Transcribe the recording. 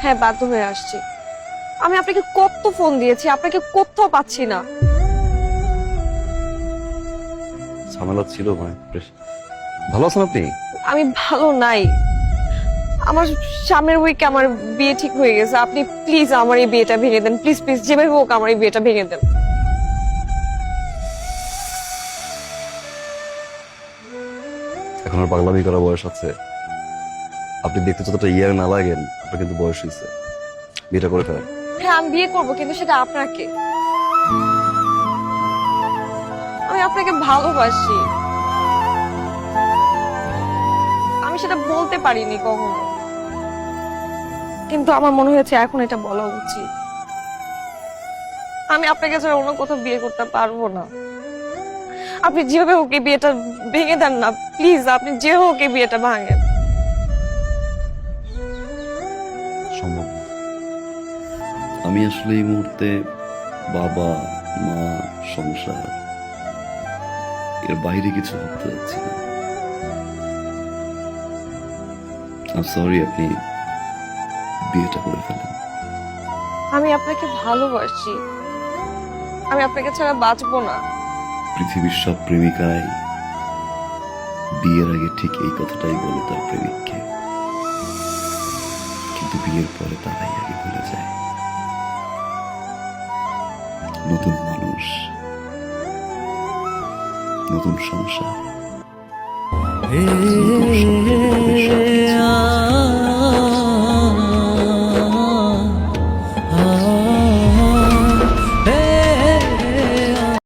হ্যাঁ, বাধ্য হয়ে আসছি। আমি আপনাকে কত ফোন দিয়েছি, আপনাকে কোথাও পাচ্ছি না। ঝামেলা ছিল মানে ভালো আছেন আপনি? আমি ভালো নাই। আমার সামনের উইকে আমার বিয়ে ঠিক হয়ে গেছে। আপনি প্লিজ আমার এই বিয়েটা ভেঙে দেন, প্লিজ প্লিজ, যেভাবে হোক আমার এই বিয়েটা ভেঙে দেন। এখন আর পাগলামি করার বয়স আছে? আপনি দেখতে যতটা ইয়ার না লাগেন, আপনার কিন্তু বয়স হয়েছে। বিয়েটা করে ফেলেন। হ্যাঁ, আমি বিয়ে করবো, কিন্তু সেটা আপনাকে। আমি আপনাকে ভালোবাসি। আমি সেটা বলতে পারিনি কখনো, কিন্তু আমার মনে হয়েছে এখন এটা বলা উচিত। আমি আপনাকে ছাড়া অন্য কোথাও বিয়ে করতে পারবো না। আপনি যেভাবে হোক এই বিয়েটা ভেঙে দেন না প্লিজ। আপনি যে হোক এই বিয়েটা ভাঙেন। সম্ভব না। আমি আসলে এই মুহূর্তে বাবা মা সংসার এর বাইরে কিছু ভাবতে যাচ্ছি না। সরি, আপনি বিয়েটা করে ফেলেন। আমি আপনাকে ভালোবাসি। আমি আপনাকে ছাড়া বাঁচবো না। পৃথিবীর সব প্রেমিকাই বিয়ের আগে ঠিক এই কথাটাই বলে তার প্রেমিককে, কিন্তু বিয়ের পরে তারাই আগে ভুলে যায়। নতুন মানুষ, নতুন সংসার, নতুন স্বপ্নের ভবিষ্যৎ।